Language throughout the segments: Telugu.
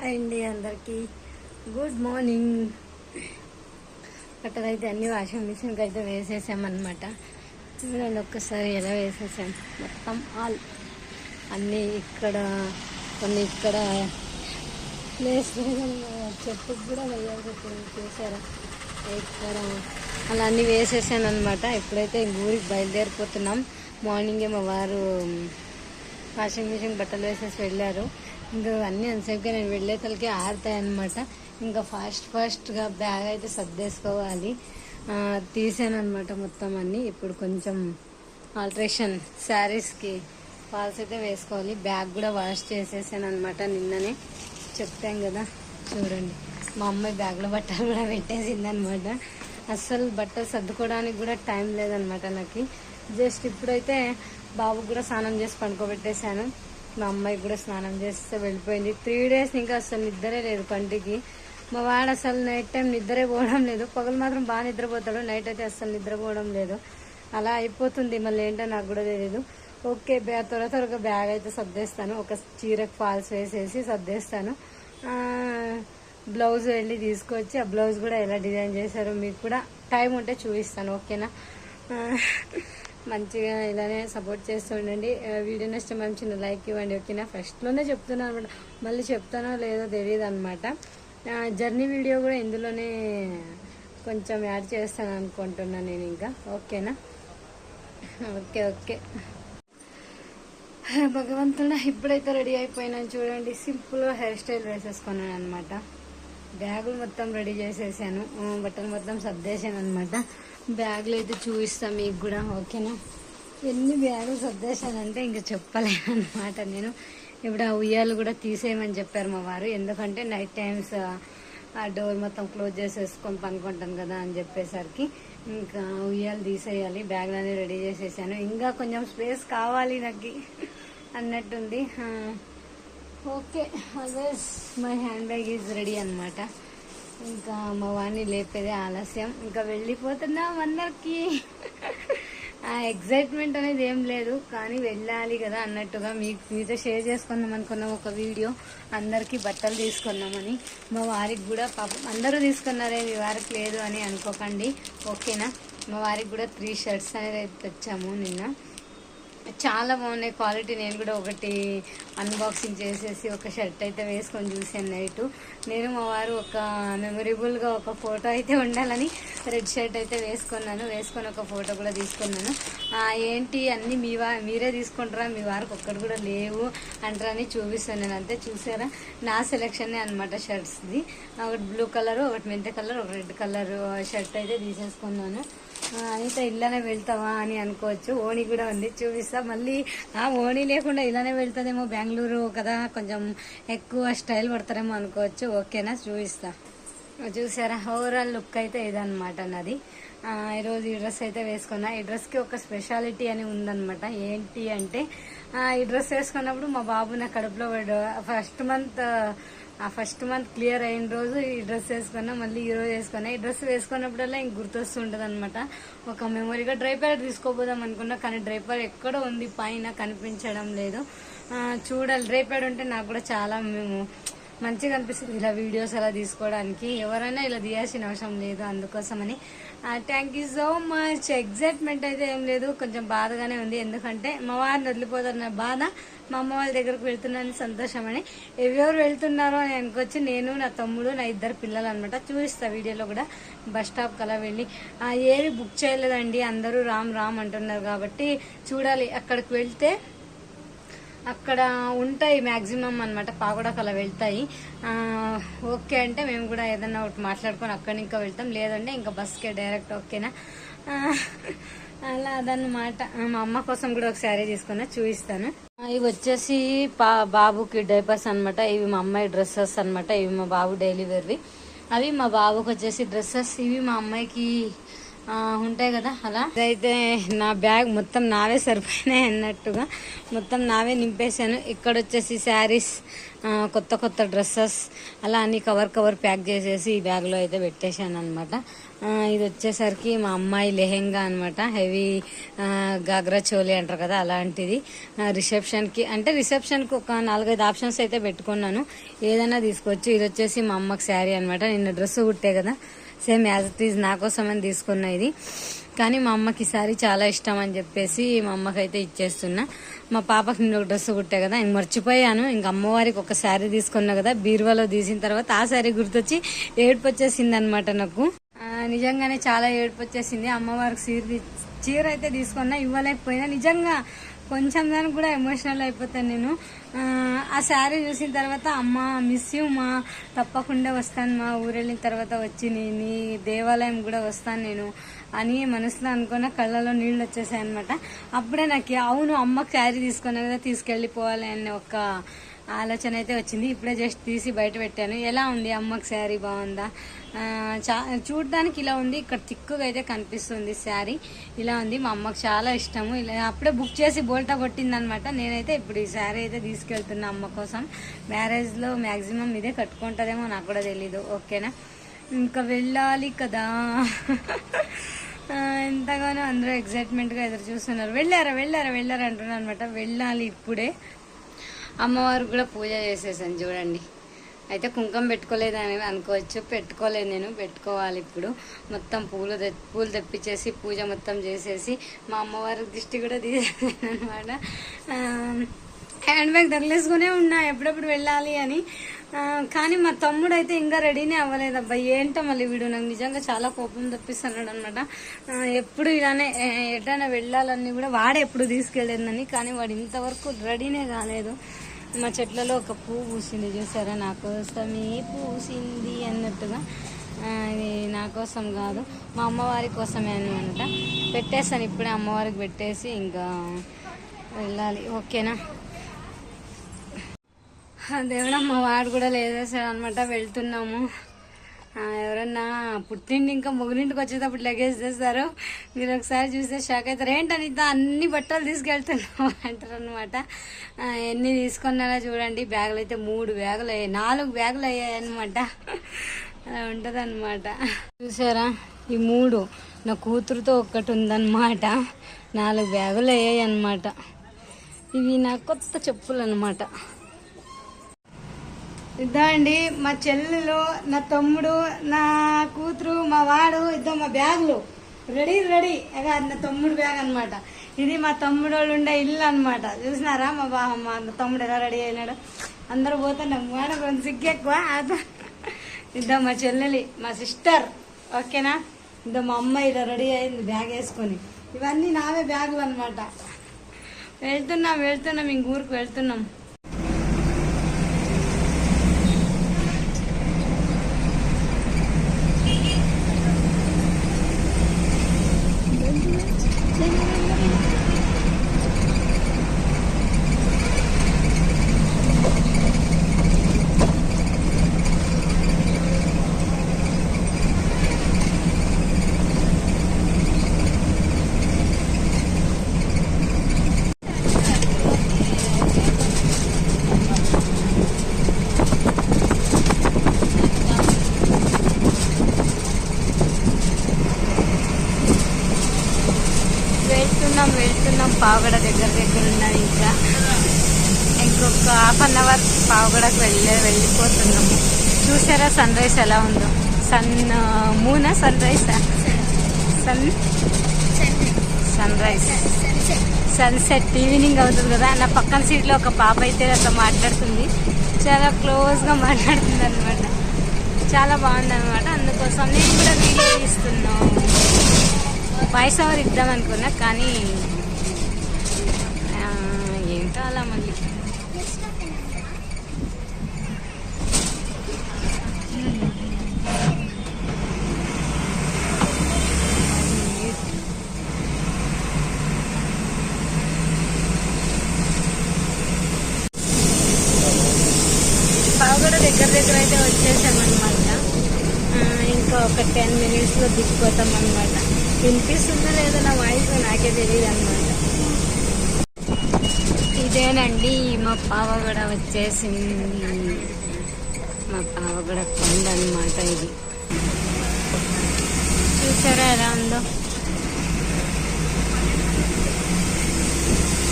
అండి అందరికీ గుడ్ మార్నింగ్. బట్టలైతే అన్ని వాషింగ్ మిషన్కి అయితే వేసేసామన్నమాట. చూడండి ఒక్కసారి ఎలా వేసేసాం. మొత్తం అన్నీ ఇక్కడ కొన్ని ఇక్కడ ప్లేస్ చెట్టుకు కూడా వేయాల్సి వచ్చింది చూసారా. ఇక్కడ అలా అన్నీ వేసేసాను అనమాట. ఇప్పుడైతే ఊరికి బయలుదేరిపోతున్నాం. మార్నింగే మా వారు వాషింగ్ మిషన్ బట్టలు వేసేసి వెళ్ళారు. ఇంకా అన్నీ అంతసేపుగా నేను వెళ్ళేతలకి ఆరుతాయి అనమాట. ఇంకా ఫాస్ట్గా బ్యాగ్ అయితే సర్దేసుకోవాలి. తీసాను అనమాట మొత్తం అన్నీ. ఇప్పుడు కొంచెం ఆల్ట్రేషన్ శారీస్కి ఫాల్స్ అయితే వేసుకోవాలి. బ్యాగ్ కూడా వాష్ చేసేసాను అనమాట. నిన్ననే చెప్తాం కదా. చూడండి మా అమ్మాయి బ్యాగ్లో బట్టలు కూడా పెట్టేసింది అనమాట. అస్సలు బట్టలు సర్దుకోవడానికి కూడా టైం లేదనమాట నాకు. జస్ట్ ఇప్పుడైతే బాబుకి కూడా స్నానం చేసి పడుకోబెట్టేశాను. మా అమ్మాయికి కూడా స్నానం చేస్తే వెళ్ళిపోయింది. 3 days ఇంకా అసలు నిద్రే లేదు కంటికి. మా వాడు అసలు నైట్ టైం నిద్రే పోవడం లేదు. పగలు మాత్రం బాగా నిద్రపోతాడు, నైట్ అయితే అసలు నిద్రపోవడం లేదు. అలా అయిపోతుంది. మళ్ళీ ఏంటో నాకు కూడా తెలియదు. ఓకే, త్వరగా బ్యాగ్ అయితే సర్దేస్తాను. ఒక చీరకు ఫాల్స్ వేసేసి సర్దేస్తాను. బ్లౌజ్ వెళ్ళి తీసుకొచ్చి ఆ బ్లౌజ్ కూడా ఎలా డిజైన్ చేశారో మీకు కూడా టైం ఉంటే చూపిస్తాను. ఓకేనా. మంచిగా ఇలానే సపోర్ట్ చేస్తూ ఉండండి. వీడియో నచ్చితే మనం చిన్న లైక్ ఇవ్వండి. ఓకేనా. ఫస్ట్లోనే చెప్తున్నాను అనమాట, మళ్ళీ చెప్తానో లేదో తెలియదు అనమాట. జర్నీ వీడియో కూడా ఇందులోనే కొంచెం యాడ్ చేస్తాను అనుకుంటున్నాను నేను ఇంకా. ఓకేనా. ఓకే భగవంతుడా, ఇప్పుడైతే రెడీ అయిపోయినాను. చూడండి సింపుల్గా హెయిర్ స్టైల్ వేసేసుకున్నాను అనమాట. బ్యాగులు మొత్తం రెడీ చేసేసాను, బట్టలు మొత్తం సర్దేశాను అనమాట. బ్యాగులు అయితే చూపిస్తాను మీకు కూడా. ఓకేనా. ఎన్ని బ్యాగులు సర్దేశానంటే ఇంకా చెప్పలేను అనమాట నేను. ఇప్పుడు ఆ ఉయ్యాలు కూడా తీసేయమని చెప్పారు మా వారు. ఎందుకంటే నైట్ టైమ్స్ ఆ డోర్ మొత్తం క్లోజ్ చేసేసుకొని పనుకుంటాను కదా అని చెప్పేసరికి ఇంకా ఉయ్యాలు తీసేయాలి. బ్యాగులన్నీ రెడీ చేసేసాను. ఇంకా కొంచెం స్పేస్ కావాలి నాకు అన్నట్టుంది. Okay, always my hand bag is ready అనమాట. ఇంకా మా వాడిని లేపేదే ఆలస్యం. ఇంకా వెళ్ళిపోతున్నాం అందరికి. ఆ ఎగ్జైట్మెంట్ అనేది ఏం లేదు, కానీ వెళ్ళాలి కదా అన్నట్టుగా మీతో షేర్ చేసుకుందాం అనుకున్నాం ఒక వీడియో. అందరికీ బట్టలు తీసుకున్నామని. మా వారికి కూడా పాపం అందరూ తీసుకున్నారే, మీ వారికి లేదు అని అనుకోకండి. ఓకేనా. మా వారికి కూడా 3 shirts అనేది తెచ్చాము నిన్న. చాలా బాగున్నాయి క్వాలిటీ. నేను కూడా ఒకటి అన్బాక్సింగ్ చేసేసి ఒక షర్ట్ అయితే వేసుకొని చూసాను నైట్. నేను మా వారు ఒక మెమొరబుల్గా ఒక ఫోటో అయితే ఉండాలని రెడ్ షర్ట్ అయితే వేసుకొని ఒక ఫోటో కూడా తీసుకున్నాను. ఏంటి అన్నీ మీరే తీసుకుంటారా, మీ వారికి ఒక్కటి కూడా లేవు అంటారని చూపిస్తాను నేను. అంతే చూసారా, నా సెలెక్షనే అనమాట షర్ట్స్ది. ఒకటి బ్లూ కలర్, ఒకటి మెంత కలర్, ఒక రెడ్ కలర్ షర్ట్ అయితే తీసేసుకున్నాను. అయితే ఇలానే వెళ్తావా అని అనుకోవచ్చు. ఓణి కూడా ఉంది, చూపిస్తా. మళ్ళీ ఓణి లేకుండా ఇలానే వెళ్తుందేమో, బెంగళూరు కదా కొంచెం ఎక్కువ స్టైల్ పడతారేమో అనుకోవచ్చు. ఓకేనా, చూపిస్తా. చూసారా, ఓవరాల్ లుక్ అయితే ఇదనమాట నాది. ఈరోజు ఈ డ్రెస్ అయితే వేసుకున్నా. ఈ డ్రెస్కి ఒక స్పెషాలిటీ అని ఉందనమాట. ఏంటి అంటే ఈ డ్రెస్ వేసుకున్నప్పుడు మా బాబు నా కడుపులో ఫస్ట్ మంత్ క్లియర్ అయిన రోజు ఈ డ్రెస్ వేసుకున్నా. మళ్ళీ ఈ రోజు వేసుకున్నా. ఈ డ్రెస్ వేసుకున్నప్పుడల్లా ఇంక గుర్తొస్తుంటది అనమాట. ఒక మెమొరీగా డ్రైపర్ తీసుకోపోదాం అనుకున్నా, కానీ డ్రైపర్ ఎక్కడో ఉంది, పైన కనిపించడం లేదు. చూడాలి, డ్రైపర్ ఉంటే నాకు కూడా చాలా మంచిగా అనిపిస్తుంది ఇలా వీడియోస్ అలా తీసుకోవడానికి. ఎవరైనా ఇలా తీయాల్సిన అవసరం లేదు, అందుకోసమని. Thank you so much. Excitement అయితే ఏం లేదు, కొంచెం బాధగానే ఉంది. ఎందుకంటే మా వారిని వదిలిపోతారన్న బాధ, మా అమ్మ వాళ్ళ దగ్గరకు వెళ్తున్నాను సంతోషం అని. ఎవరెవరు వెళ్తున్నారో అని అనుకోవచ్చు. నేను, నా తమ్ముడు, నా 2 పిల్లలు అనమాట. చూపిస్తా వీడియోలో కూడా. బస్ స్టాప్కి అలా వెళ్ళి ఏవి బుక్ చేయలేదండి, అందరూ రామ్ అంటున్నారు కాబట్టి చూడాలి. అక్కడికి వెళ్తే అక్కడ ఉంటాయి మ్యాక్సిమం అనమాట, పాగొడకు అలా వెళ్తాయి. ఓకే అంటే మేము కూడా ఏదన్నా ఒకటి మాట్లాడుకొని అక్కడి ఇంకా వెళ్తాం, లేదంటే ఇంకా బస్కే డైరెక్ట్. ఓకేనా. అలా అదన్నమాట. మా అమ్మ కోసం కూడా ఒక శారీ తీసుకున్నా, చూపిస్తాను. ఇవి వచ్చేసి బాబుకి డైపర్స్ అనమాట. ఇవి మా అమ్మాయి డ్రెస్సెస్ అనమాట. ఇవి మా బాబు డైలీ వేర్వి. అవి మా బాబుకి వచ్చేసి డ్రెస్సెస్. ఇవి మా అమ్మాయికి ఉంటాయి కదా అలా. అయితే నా బ్యాగ్ మొత్తం నావే సరిపోయినాయి అన్నట్టుగా మొత్తం నావే నింపేశాను. ఇక్కడ వచ్చేసి శారీస్, కొత్త కొత్త డ్రెస్సెస్ అలా అన్ని కవర్ ప్యాక్ చేసేసి ఈ బ్యాగ్లో అయితే పెట్టేశాను అనమాట. ఇది వచ్చేసరికి మా అమ్మాయి లెహెంగా అనమాట. హెవీ గాగ్రా చోలీ అంటారు కదా అలాంటిది. రిసెప్షన్కి ఒక 4-5 ఆప్షన్స్ అయితే పెట్టుకున్నాను, ఏదైనా తీసుకోవచ్చు. ఇది వచ్చేసి మా అమ్మకి శారీ అనమాట. నిన్న డ్రెస్ కుట్టే కదా, సేమ్ యాజ్ ఇట్ ఈజ్ నా కోసం అని తీసుకున్నా ఇది. కానీ మా అమ్మకి శారీ చాలా ఇష్టం అని చెప్పేసి మా అమ్మకి అయితే ఇచ్చేస్తున్నా. మా పాపకి నేను ఒక డ్రెస్ కుట్టే కదా, ఇంక మర్చిపోయాను. ఇంక అమ్మవారికి ఒక శారీ తీసుకున్నా కదా, బీరువాలో తీసిన తర్వాత ఆ శారీ గుర్తొచ్చి ఏడుపు వచ్చేసింది అనమాట నాకు. నిజంగానే చాలా ఏడుపు వచ్చేసింది. అమ్మవారికి చీర అయితే తీసుకున్నా, ఇవ్వలేకపోయినా. నిజంగా కొంచెం దానికి కూడా ఎమోషనల్ అయిపోతాను నేను. ఆ శారీ చూసిన తర్వాత అమ్మ మిస్ యూ మా, తప్పకుండా వస్తాను మా, ఊరెళ్ళిన తర్వాత వచ్చి నీ దేవాలయం కూడా వస్తాను నేను అని మనసులో అనుకున్న, కళ్ళలో నీళ్ళు వచ్చేసాయి అనమాట. అప్పుడే నాకు అవును అమ్మకి శారీ తీసుకున్నా కదా, తీసుకెళ్ళిపోవాలి అనే ఒక ఆలోచన అయితే వచ్చింది. ఇప్పుడే జస్ట్ తీసి బయట పెట్టాను. ఎలా ఉంది అమ్మకి శారీ, బాగుందా? చూడడానికి ఇలా ఉంది, ఇక్కడ తిక్కుగా అయితే కనిపిస్తుంది శారీ. ఇలా ఉంది, మా అమ్మకి చాలా ఇష్టము. ఇలా అప్పుడే బుక్ చేసి బోల్టా కొట్టిందనమాట. నేనైతే ఇప్పుడు ఈ శారీ అయితే తీసుకెళ్తున్నా అమ్మ కోసం. మ్యారేజ్లో మ్యాక్సిమం ఇదే కట్టుకుంటుందేమో, నాకు కూడా తెలీదు. ఓకేనా, ఇంకా వెళ్ళాలి కదా. ఎంతగానో అందరూ ఎగ్జైట్మెంట్గా ఎదురు చూస్తున్నారు. వెళ్ళారా అంటున్నారు అనమాట. వెళ్ళాలి ఇప్పుడే. అమ్మవారు కూడా పూజ చేసేసాను చూడండి. అయితే కుంకుమ పెట్టుకోలేదని అనుకోవచ్చు, పెట్టుకోలేదు నేను, పెట్టుకోవాలి ఇప్పుడు. మొత్తం పూలు తెప్పించేసి పూజ మొత్తం చేసేసి మా అమ్మవారి దిష్టి కూడా తీసేసాను అనమాట. హ్యాండ్ బ్యాగ్ తగిలేసుకునే ఉన్నా ఎప్పుడెప్పుడు వెళ్ళాలి అని. కానీ మా తమ్ముడు అయితే ఇంకా రెడీనే అవ్వలేదు. అబ్బాయి ఏంటో మళ్ళీ వీడు నాకు నిజంగా చాలా కోపం తెప్పిస్తున్నాడు అనమాట. ఎప్పుడు ఇలానే ఎటైనా వెళ్ళాలని కూడా వాడే ఎప్పుడు తీసుకెళ్ళేదని, కానీ వాడు ఇంతవరకు రెడీనే కాలేదు. మా చెట్లలో ఒక పువ్వు పూసింది చూసారా, నా కోసమే పూసింది అన్నట్టుగా. ఇది నా కోసం కాదు, మా అమ్మవారి కోసమే అనమాట. పెట్టేస్తాను ఇప్పుడే, అమ్మవారికి పెట్టేసి ఇంకా వెళ్ళాలి. ఓకేనా, దేవుడమ్మ వాడు కూడా లేదేసాడు అనమాట. వెళ్తున్నాము. ఎవరన్నా పుట్టింటి ఇంకా మొగులింటికి వచ్చేటప్పుడు లగేజ్ చేస్తారు, మీరు ఒకసారి చూస్తే షాక్ అవుతారు. ఏంటనిత అన్ని బట్టలు తీసుకెళ్తున్నావు అంటారు అనమాట. ఎన్ని తీసుకున్నారో చూడండి. బ్యాగులు అయితే 3 బ్యాగులు అయ్యాయి, 4 బ్యాగులు అయ్యాయి అనమాట. అలా ఉంటుంది అనమాట. చూసారా, ఈ 3 నా కూతురుతో ఒక్కటి ఉందన్నమాట. 4 బ్యాగులు అయ్యాయి అనమాట. ఇవి నా కొత్త చెప్పులు అనమాట. ఇద్దా అండి, మా చెల్లెలు, నా తమ్ముడు, నా కూతురు, మా వాడు, మా బ్యాగులు రెడీ. నా తమ్ముడు బ్యాగ్ అనమాట. ఇది మా తమ్ముడు వాళ్ళు ఉండే ఇల్లు అనమాట. చూసినారా మా తమ్ముడు ఎలా రెడీ అయినాడు. అందరూ పోతున్నాం, వాడ కొంచెం సిగ్గెక్కువ. మా చెల్లెలి, మా సిస్టర్. ఓకేనా, మా అమ్మాయి ఇలా రెడీ అయింది బ్యాగ్ వేసుకొని. ఇవన్నీ నావే బ్యాగులు అనమాట. వెళ్తున్నాం ఇంక ఊరికి వెళ్తున్నాం. వెళ్తున్నాం పావుగడ దగ్గర ఉన్నది. ఇంకొక ½ అన్ అవర్ పావుగడకు వెళ్ళిపోతున్నాము. చూసారా సన్ రైజ్ ఎలా ఉందో, మూనా సన్ రైజ్ సన్సెట్ ఈవినింగ్ అవుతుంది కదా. నా పక్కన సీట్లో ఒక పాప అయితే అట్లా మాట్లాడుతుంది, చాలా క్లోజ్గా మాట్లాడుతుంది అనమాట. చాలా బాగుంది అనమాట. అందుకోసం నేను కూడా వీడియో తీస్తున్నాను. వాయిస్ ఓవర్ ఇద్దాం అనుకున్నా, కానీ ఏంటో అలా మళ్ళీ. పావుగడ దగ్గర అయితే వచ్చేసామన్నమాట. ఇంకా ఒక 10 minutesలో దిగిపోతాం అనమాట. వినిపిస్తుందో లేదో నా వాయిస్ నాకే తెలియదు అనమాట. ఇదేనండి మా పావగడ వచ్చేసింది. మా పావగడ కొండ అనమాట. ఇది చూసారా ఎలా ఉందో.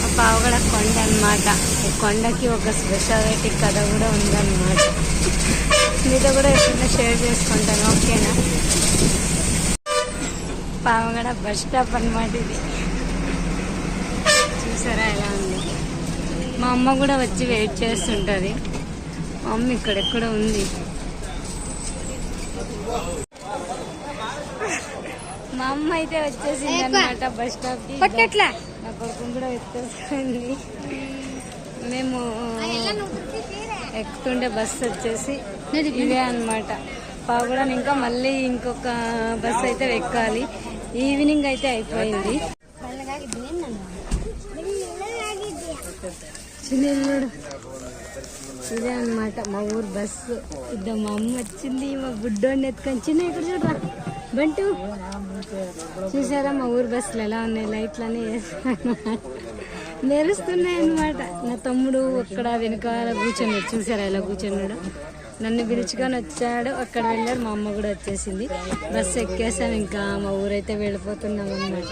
మా పావగడ కొండ అనమాట. ఈ కొండకి ఒక స్పెషాలిటీ కథ కూడా ఉందన్నమాట. మీతో కూడా ఎప్పుడైనా షేర్ చేసుకుంటాను, ఓకేనా. పావగడ బస్ స్టాప్ అనమాట ఇది. చూసారా ఎలా ఉంది. మా అమ్మ కూడా వచ్చి వెయిట్ చేస్తుంటుంది. మా అమ్మ ఇక్కడెక్కడ ఉంది. మా అమ్మ అయితే వచ్చేసింది అనమాట బస్ స్టాప్కి. నా కొడుకు కూడా వచ్చేసింది. మేము ఎక్కుతుండే బస్సు వచ్చేసి ఇదే అనమాట. పావుగడ ఇంకా మళ్ళీ ఇంకొక బస్సు అయితే ఎక్కాలి. ఈవినింగ్ అయితే అయిపోయింది. చిన్నడు ఇదే అనమాట మా ఊరు బస్సు. ఇద్దరు మా అమ్మ వచ్చింది, మా బుడ్డోడిని ఎత్తుకొని. చిన్న ఇక్కడ చూడరా బంటు. చూసారా మా ఊరు బస్సులు ఎలా ఉన్నాయి, లైట్లన్నీ మెరుస్తున్నాయి అనమాట. నా తమ్ముడు అక్కడ వెనకాల కూర్చున్నాడు. చూసారా ఎలా కూర్చున్నాడు. నన్ను పిలుచుకొని వచ్చాడు. అక్కడ వెళ్ళారు. మా అమ్మ కూడా వచ్చేసింది. బస్సు ఎక్కేసాం. ఇంకా మా ఊరైతే వెళ్ళిపోతున్నాం అనమాట.